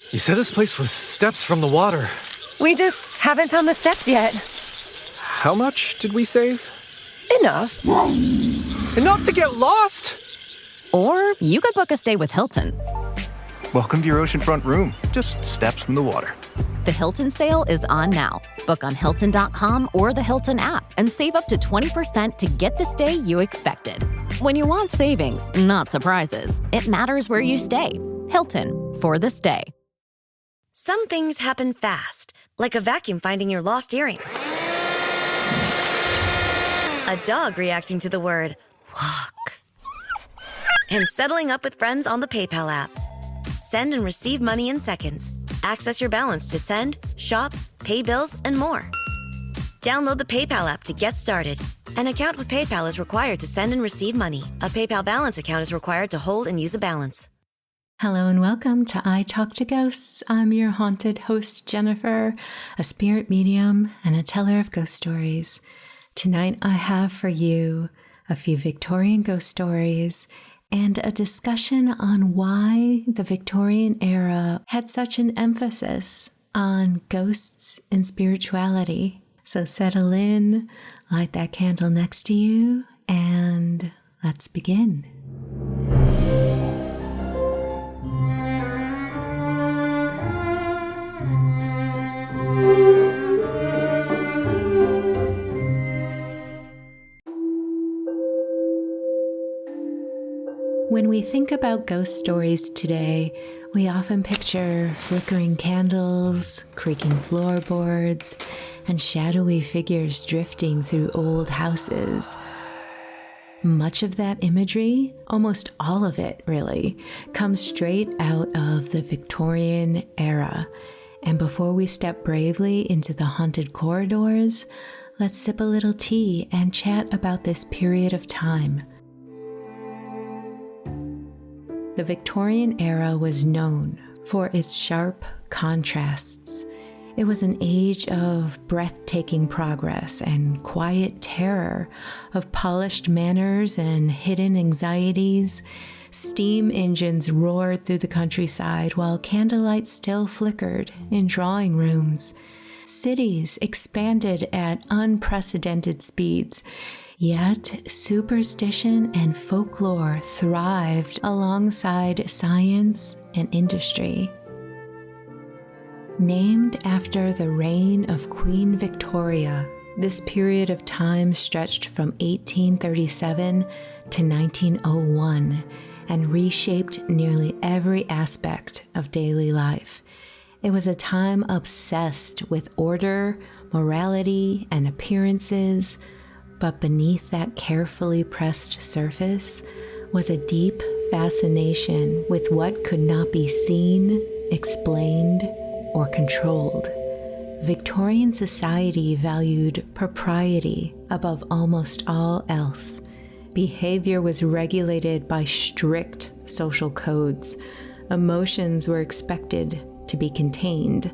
You said this place was steps from the water. We just haven't found the steps yet. How much did we save? Enough. Enough to get lost? Or you could book a stay with Hilton. Welcome to your oceanfront room, just steps from the water. The Hilton sale is on now. Book on Hilton.com or the Hilton app and save up to 20% to get the stay you expected. When you want savings, not surprises, it matters where you stay. Hilton, for the stay. Some things happen fast, like a vacuum finding your lost earring. A dog reacting to the word walk. And settling up with friends on the PayPal app. Send and receive money in seconds. Access your balance to send, shop, pay bills, and more. Download the PayPal app to get started. An account with PayPal is required to send and receive money. A PayPal balance account is required to hold and use a balance. Hello and welcome to I Talk to Ghosts. I'm your haunted host, Jennifer, a spirit medium and a teller of ghost stories. Tonight I have for you a few Victorian ghost stories and a discussion on why the Victorian era had such an emphasis on ghosts and spirituality. So settle in, light that candle next to you, and let's begin. When we think about ghost stories today, we often picture flickering candles, creaking floorboards, and shadowy figures drifting through old houses. Much of that imagery, almost all of it really, comes straight out of the Victorian era. And before we step bravely into the haunted corridors, let's sip a little tea and chat about this period of time. The Victorian era was known for its sharp contrasts. It was an age of breathtaking progress and quiet terror, of polished manners and hidden anxieties. Steam engines roared through the countryside while candlelight still flickered in drawing rooms. Cities expanded at unprecedented speeds. Yet superstition and folklore thrived alongside science and industry. Named after the reign of Queen Victoria, this period of time stretched from 1837 to 1901 and reshaped nearly every aspect of daily life. It was a time obsessed with order, morality, and appearances. But beneath that carefully pressed surface was a deep fascination with what could not be seen, explained, or controlled. Victorian society valued propriety above almost all else. Behavior was regulated by strict social codes. Emotions were expected to be contained.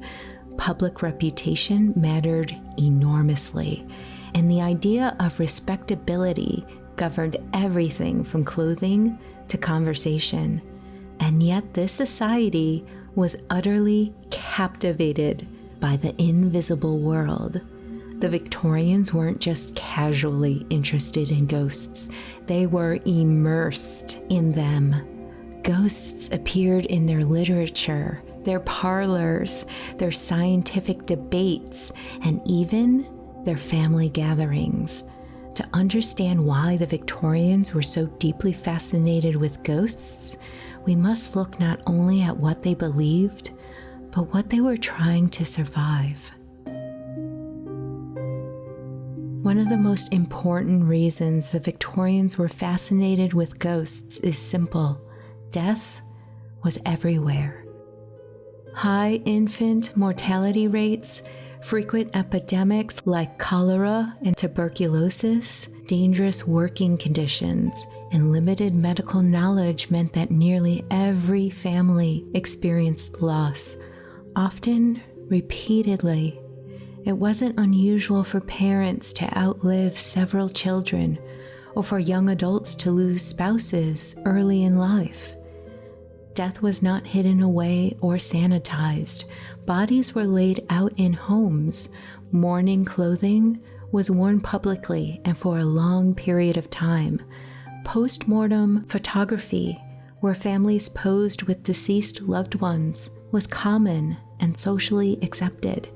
Public reputation mattered enormously. And the idea of respectability governed everything from clothing to conversation. And yet this society was utterly captivated by the invisible world. The Victorians weren't just casually interested in ghosts. They were immersed in them. Ghosts appeared in their literature, their parlors, their scientific debates, and even their family gatherings. To understand why the Victorians were so deeply fascinated with ghosts, we must look not only at what they believed, but what they were trying to survive. One of the most important reasons the Victorians were fascinated with ghosts is simple: death was everywhere. High infant mortality rates, frequent epidemics like cholera and tuberculosis, dangerous working conditions, and limited medical knowledge meant that nearly every family experienced loss, often repeatedly. It wasn't unusual for parents to outlive several children or for young adults to lose spouses early in life. Death was not hidden away or sanitized. Bodies were laid out in homes. Mourning clothing was worn publicly and for a long period of time. Post-mortem photography, where families posed with deceased loved ones, was common and socially accepted.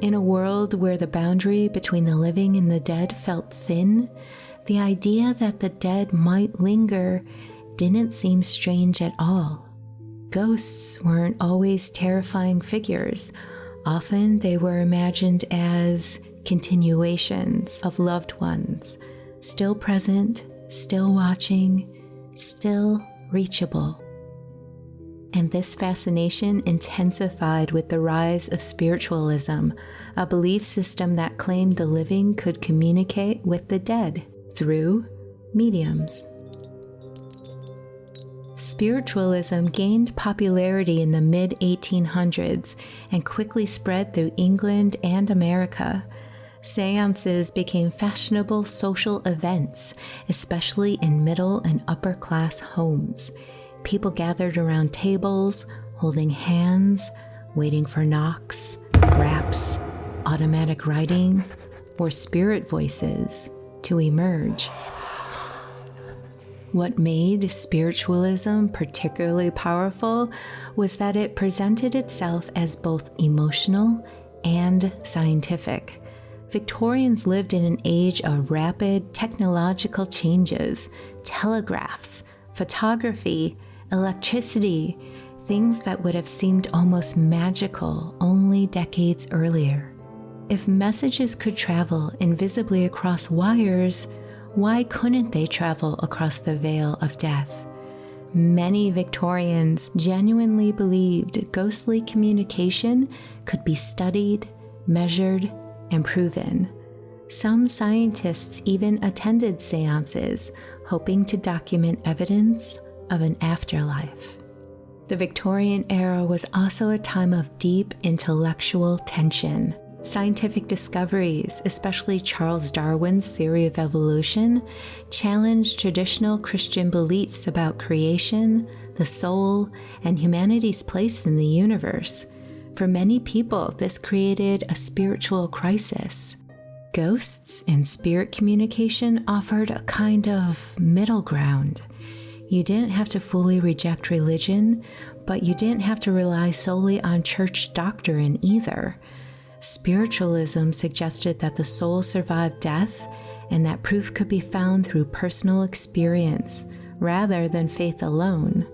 In a world where the boundary between the living and the dead felt thin, the idea that the dead might linger didn't seem strange at all. Ghosts weren't always terrifying figures. Often they were imagined as continuations of loved ones, still present, still watching, still reachable. And this fascination intensified with the rise of spiritualism, a belief system that claimed the living could communicate with the dead through mediums. Spiritualism gained popularity in the mid-1800s and quickly spread through England and America. Seances became fashionable social events, especially in middle and upper-class homes. People gathered around tables, holding hands, waiting for knocks, raps, automatic writing, or spirit voices to emerge. What made spiritualism particularly powerful was that it presented itself as both emotional and scientific. Victorians lived in an age of rapid technological changes, telegraphs, photography, electricity, things that would have seemed almost magical only decades earlier. If messages could travel invisibly across wires, why couldn't they travel across the veil of death? Many Victorians genuinely believed ghostly communication could be studied, measured, and proven. Some scientists even attended seances, hoping to document evidence of an afterlife. The Victorian era was also a time of deep intellectual tension. Scientific discoveries, especially Charles Darwin's theory of evolution, challenged traditional Christian beliefs about creation, the soul, and humanity's place in the universe. For many people, this created a spiritual crisis. Ghosts and spirit communication offered a kind of middle ground. You didn't have to fully reject religion, but you didn't have to rely solely on church doctrine either. Spiritualism suggested that the soul survived death and that proof could be found through personal experience rather than faith alone.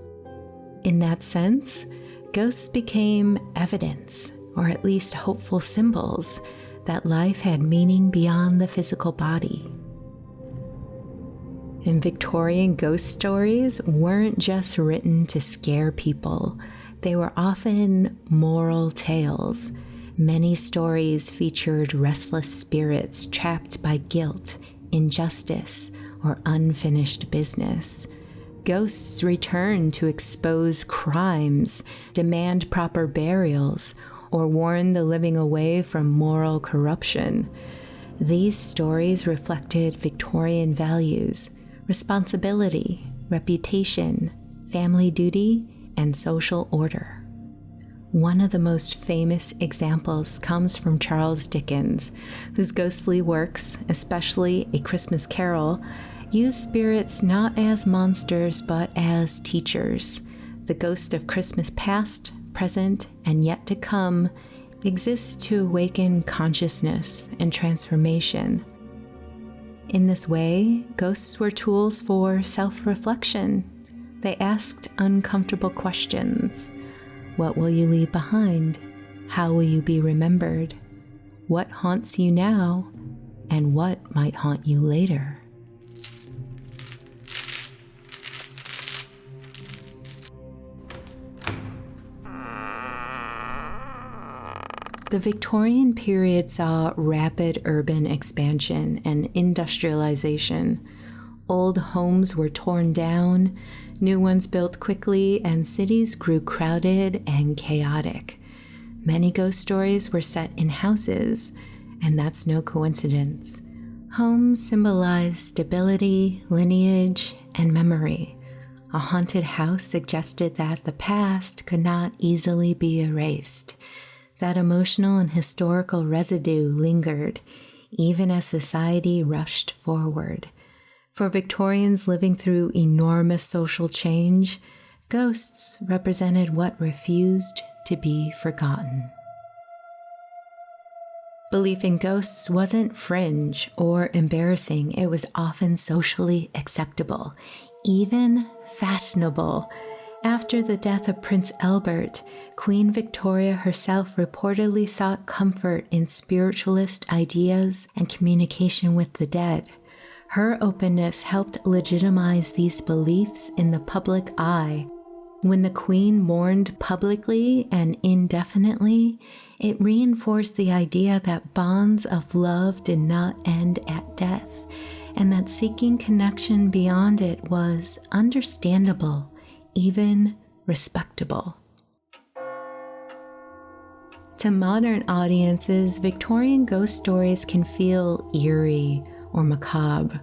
In that sense, ghosts became evidence, or at least hopeful symbols, that life had meaning beyond the physical body. And Victorian ghost stories weren't just written to scare people. They were often moral tales. Many stories featured restless spirits trapped by guilt, injustice, or unfinished business. Ghosts return to expose crimes, demand proper burials, or warn the living away from moral corruption. These stories reflected Victorian values: responsibility, reputation, family duty, and social order. One of the most famous examples comes from Charles Dickens, whose ghostly works, especially A Christmas Carol, use spirits not as monsters but as teachers. The ghost of Christmas past, present, and yet to come exists to awaken consciousness and transformation. In this way, ghosts were tools for self-reflection. They asked uncomfortable questions. What will you leave behind? How will you be remembered? What haunts you now? And what might haunt you later? The Victorian period saw rapid urban expansion and industrialization. Old homes were torn down, new ones built quickly, and cities grew crowded and chaotic. Many ghost stories were set in houses, and that's no coincidence. Homes symbolize stability, lineage, and memory. A haunted house suggested that the past could not easily be erased. That emotional and historical residue lingered, even as society rushed forward. For Victorians living through enormous social change, ghosts represented what refused to be forgotten. Belief in ghosts wasn't fringe or embarrassing. It was often socially acceptable, even fashionable. After the death of Prince Albert, Queen Victoria herself reportedly sought comfort in spiritualist ideas and communication with the dead. Her openness helped legitimize these beliefs in the public eye. When the Queen mourned publicly and indefinitely, it reinforced the idea that bonds of love did not end at death, and that seeking connection beyond it was understandable, even respectable. To modern audiences, Victorian ghost stories can feel eerie or macabre,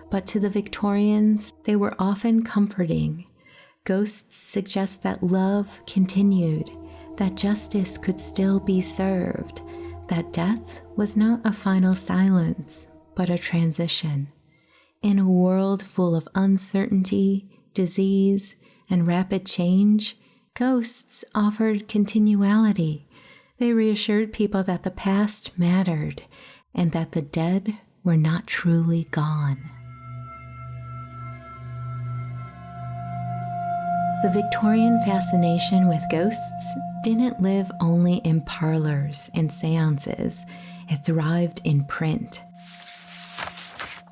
but to the Victorians, they were often comforting. Ghosts suggest that love continued, that justice could still be served, that death was not a final silence, but a transition. In a world full of uncertainty, disease, and rapid change, ghosts offered continuality. They reassured people that the past mattered and that the dead were not truly gone. The Victorian fascination with ghosts didn't live only in parlours and seances. It thrived in print.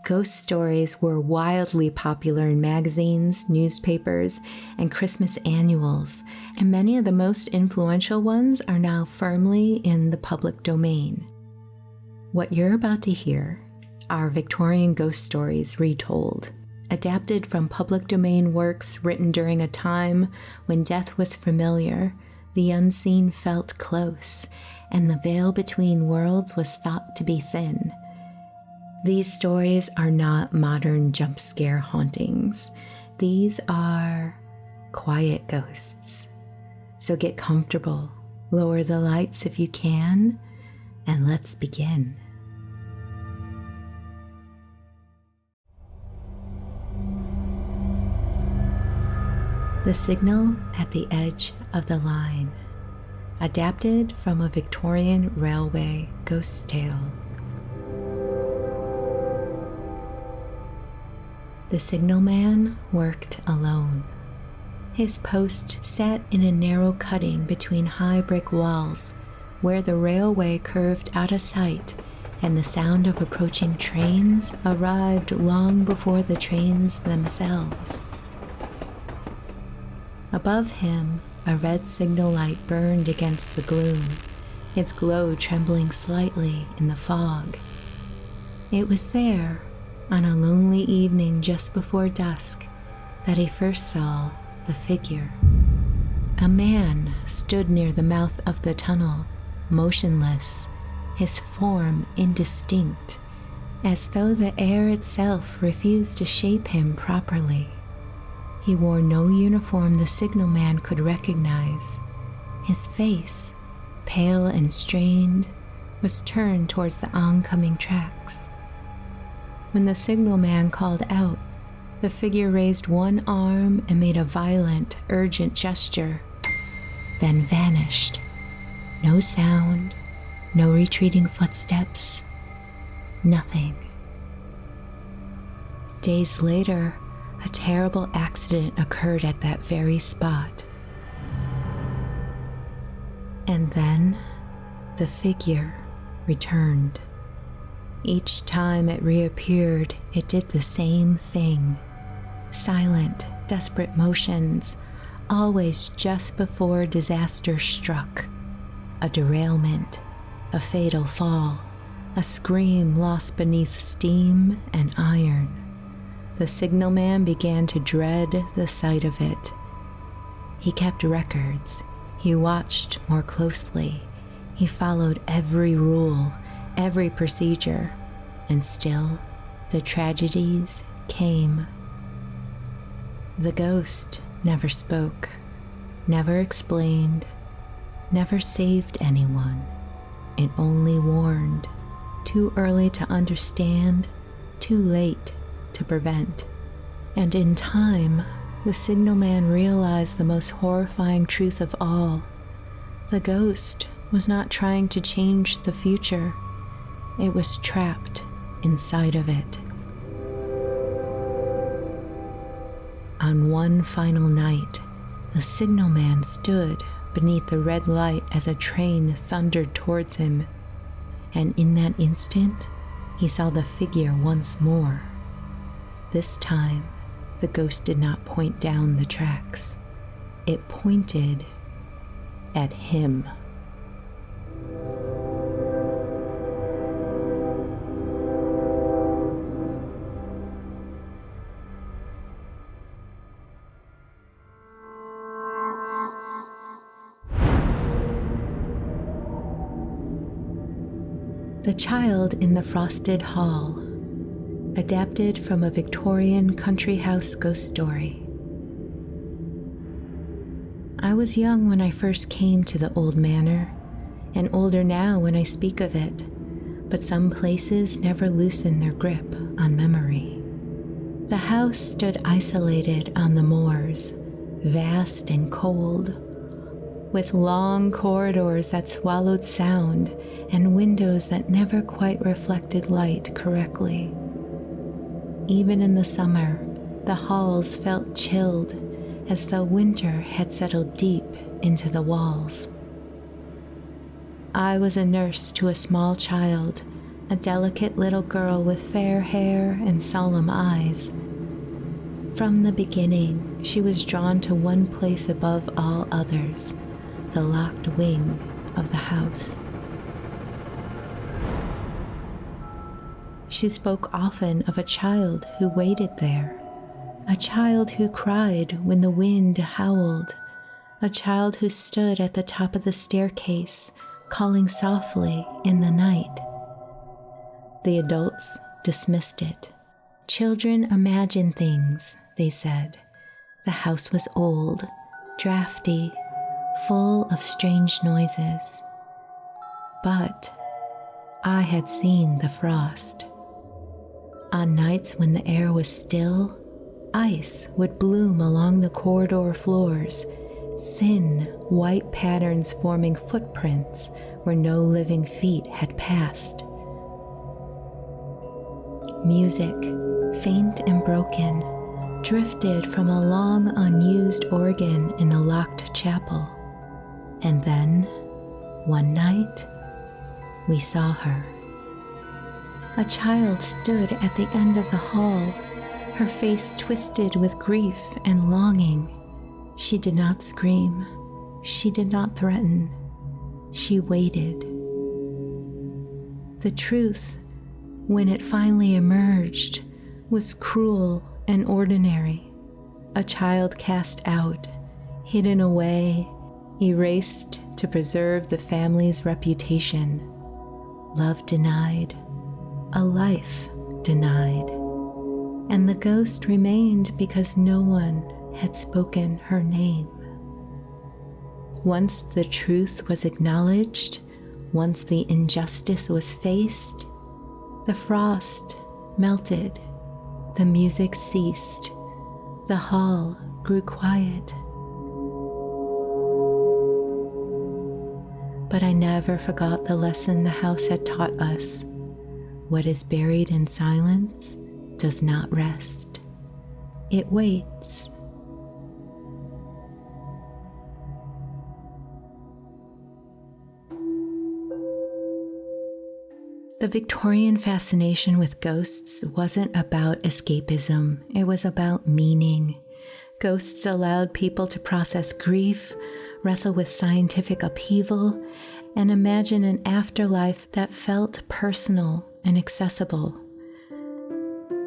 Ghost stories were wildly popular in magazines, newspapers, and Christmas annuals, and many of the most influential ones are now firmly in the public domain. What you're about to hear are Victorian ghost stories retold, adapted from public domain works written during a time when death was familiar, the unseen felt close, and the veil between worlds was thought to be thin. These stories are not modern jump scare hauntings. These are quiet ghosts. So get comfortable, lower the lights if you can, and let's begin. The Signal at the Edge of the Line, adapted from a Victorian railway ghost tale. The signalman worked alone. His post sat in a narrow cutting between high brick walls, where the railway curved out of sight, and the sound of approaching trains arrived long before the trains themselves. Above him, a red signal light burned against the gloom, its glow trembling slightly in the fog. It was there, on a lonely evening just before dusk, that he first saw the figure. A man stood near the mouth of the tunnel, motionless, his form indistinct, as though the air itself refused to shape him properly. He wore no uniform the signalman could recognize. His face, pale and strained, was turned towards the oncoming tracks. When the signalman called out, the figure raised one arm and made a violent, urgent gesture, then vanished. No sound, no retreating footsteps, nothing. Days later, a terrible accident occurred at that very spot. And then the figure returned. Each time it reappeared, it did the same thing. Silent, desperate motions, always just before disaster struck. A derailment, a fatal fall, a scream lost beneath steam and iron. The signalman began to dread the sight of it. He kept records. He watched more closely. He followed every rule, every procedure, and still the tragedies came. The ghost never spoke, never explained, never saved anyone. It only warned, too early to understand, too late to prevent. And in time, the signalman realized the most horrifying truth of all. The ghost was not trying to change the future. It was trapped inside of it. On one final night, the signalman stood beneath the red light as a train thundered towards him, and in that instant, he saw the figure once more. This time, the ghost did not point down the tracks. It pointed at him. The Child in the Frosted Hall, adapted from a Victorian country house ghost story. I was young when I first came to the old manor, and older now when I speak of it, but some places never loosen their grip on memory. The house stood isolated on the moors, vast and cold, with long corridors that swallowed sound and windows that never quite reflected light correctly. Even in the summer, the halls felt chilled, as though winter had settled deep into the walls. I was a nurse to a small child, a delicate little girl with fair hair and solemn eyes. From the beginning, she was drawn to one place above all others, the locked wing of the house. She spoke often of a child who waited there, a child who cried when the wind howled, a child who stood at the top of the staircase, calling softly in the night. The adults dismissed it. Children imagine things, they said. The house was old, drafty, full of strange noises. But I had seen the frost. On nights when the air was still, ice would bloom along the corridor floors, thin, white patterns forming footprints where no living feet had passed. Music, faint and broken, drifted from a long unused organ in the locked chapel. And then, one night, we saw her. A child stood at the end of the hall, her face twisted with grief and longing. She did not scream. She did not threaten. She waited. The truth, when it finally emerged, was cruel and ordinary. A child cast out, hidden away, erased to preserve the family's reputation. Love denied, a life denied. And the ghost remained because no one had spoken her name. Once the truth was acknowledged, once the injustice was faced, the frost melted, the music ceased, the hall grew quiet. But I never forgot the lesson the house had taught us. What is buried in silence does not rest. It waits. The Victorian fascination with ghosts wasn't about escapism, it was about meaning. Ghosts allowed people to process grief, wrestle with scientific upheaval, and imagine an afterlife that felt personal and accessible.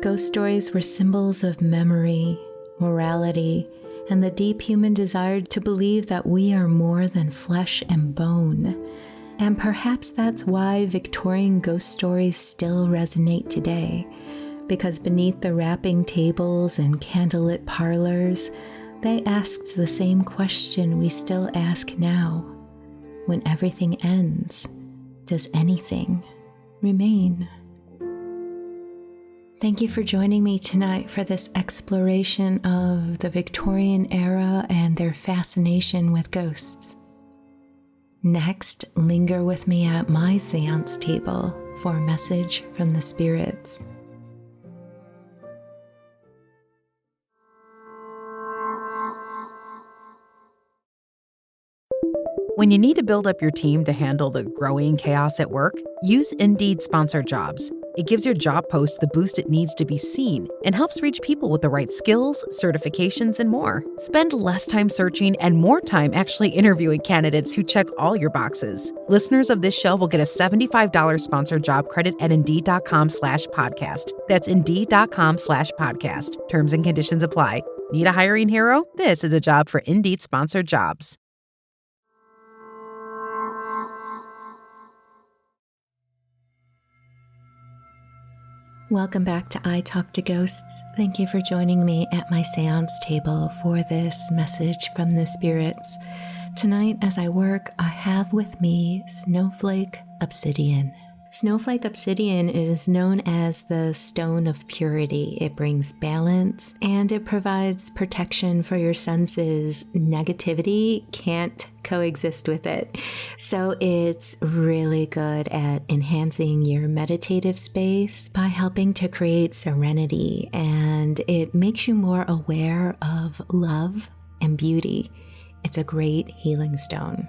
Ghost stories were symbols of memory, morality, and the deep human desire to believe that we are more than flesh and bone. And perhaps that's why Victorian ghost stories still resonate today, because beneath the wrapping tables and candlelit parlors, they asked the same question we still ask now. When everything ends, does anything remain? Thank you for joining me tonight for this exploration of the Victorian era and their fascination with ghosts. Next, linger with me at my seance table for a message from the spirits. When you need to build up your team to handle the growing chaos at work, use Indeed Sponsored Jobs. It gives your job post the boost it needs to be seen and helps reach people with the right skills, certifications, and more. Spend less time searching and more time actually interviewing candidates who check all your boxes. Listeners of this show will get a $75 sponsored job credit at Indeed.com/podcast. That's Indeed.com/podcast. Terms and conditions apply. Need a hiring hero? This is a job for Indeed Sponsored Jobs. Welcome back to I Talk to Ghosts. Thank you for joining me at my seance table for this message from the spirits. Tonight, as I work, I have with me Snowflake Obsidian. Snowflake Obsidian is known as the Stone of Purity. It brings balance and it provides protection for your senses. Negativity can't coexist with it. So it's really good at enhancing your meditative space by helping to create serenity, and it makes you more aware of love and beauty. It's a great healing stone.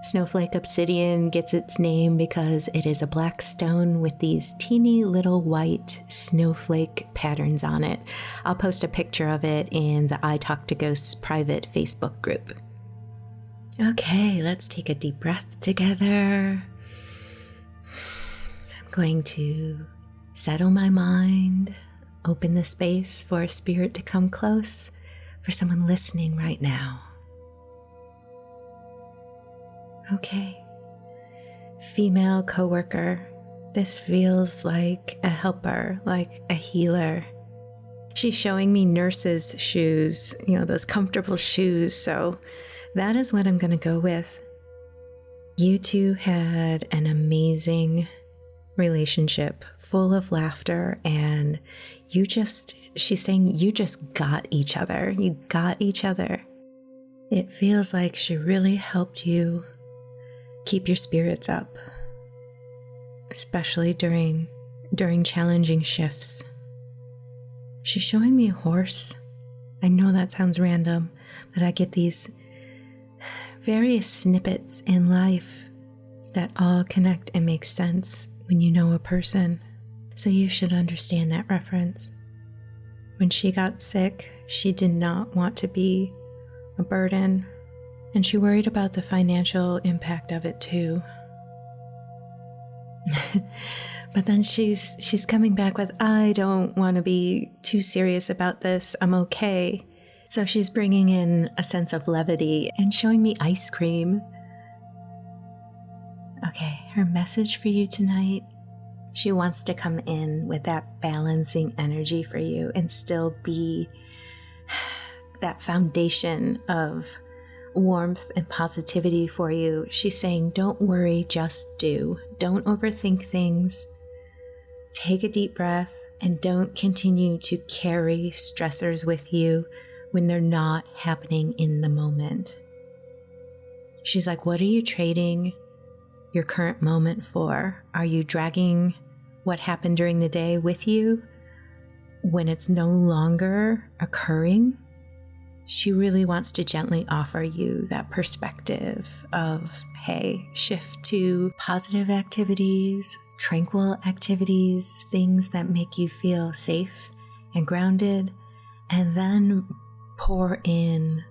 Snowflake Obsidian gets its name because it is a black stone with these teeny little white snowflake patterns on it. I'll post a picture of it in the I Talk to Ghosts private Facebook group. Okay, let's take a deep breath together. I'm going to settle my mind, open the space for a spirit to come close, for someone listening right now. Okay. Female coworker. This feels like a helper, like a healer. She's showing me nurse's shoes, those comfortable shoes. So that is what I'm going to go with. You two had an amazing relationship full of laughter, and she's saying you just got each other. You got each other. It feels like she really helped you keep your spirits up, especially during challenging shifts. She's showing me a horse. I know that sounds random, but I get these various snippets in life that all connect and make sense when you know a person. So you should understand that reference. When she got sick, she did not want to be a burden, and she worried about the financial impact of it too. But then she's coming back with, I don't want to be too serious about this. I'm okay. So she's bringing in a sense of levity and showing me ice cream. Okay, her message for you tonight. She wants to come in with that balancing energy for you and still be that foundation of warmth and positivity for you. She's saying, don't worry, just do. Don't overthink things. Take a deep breath and don't continue to carry stressors with you when they're not happening in the moment. She's like, what are you trading your current moment for? Are you dragging what happened during the day with you when it's no longer occurring? She really wants to gently offer you that perspective of, hey, shift to positive activities, tranquil activities, things that make you feel safe and grounded, and then pour in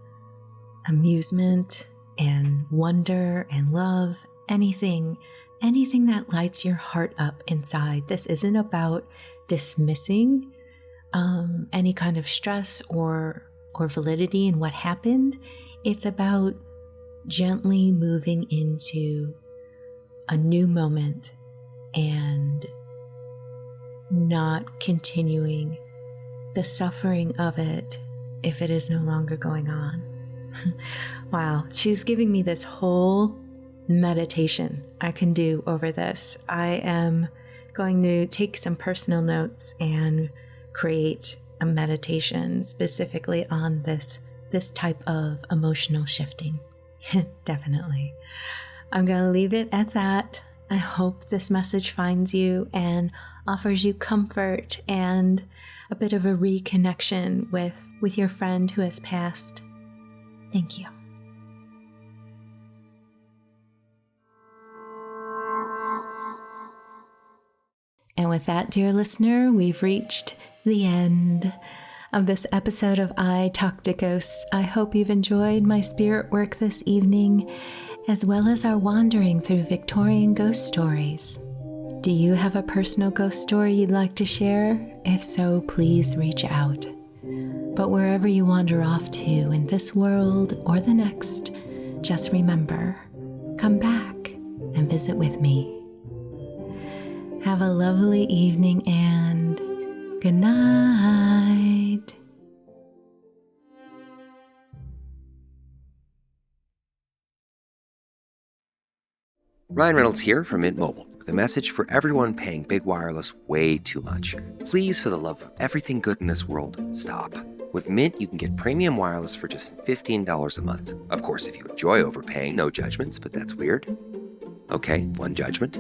amusement and wonder and love, anything that lights your heart up inside. This isn't about dismissing any kind of stress or validity in what happened. It's about gently moving into a new moment and not continuing the suffering of it if it is no longer going on. Wow, she's giving me this whole meditation I can do over this. I am going to take some personal notes and create a meditation specifically on this type of emotional shifting. Definitely. I'm going to leave it at that. I hope this message finds you and offers you comfort and a bit of a reconnection with your friend who has passed. Thank you. And with that, dear listener, we've reached the end of this episode of I Talk to Ghosts. I hope you've enjoyed my spirit work this evening, as well as our wandering through Victorian ghost stories. Do you have a personal ghost story you'd like to share? If so, please reach out. But wherever you wander off to in this world or the next, just remember, come back and visit with me. Have a lovely evening and good night. Ryan Reynolds here from Mint Mobile with a message for everyone paying big wireless way too much. Please, for the love of everything good in this world, stop. With Mint, you can get premium wireless for just $15 a month. Of course, if you enjoy overpaying, no judgments, but that's weird. Okay, one judgment.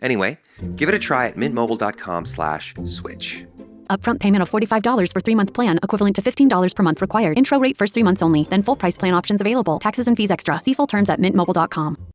Anyway, give it a try at mintmobile.com/switch. Upfront payment of $45 for 3-month plan, equivalent to $15 per month required. Intro rate first 3 months only, then full price plan options available. Taxes and fees extra. See full terms at mintmobile.com.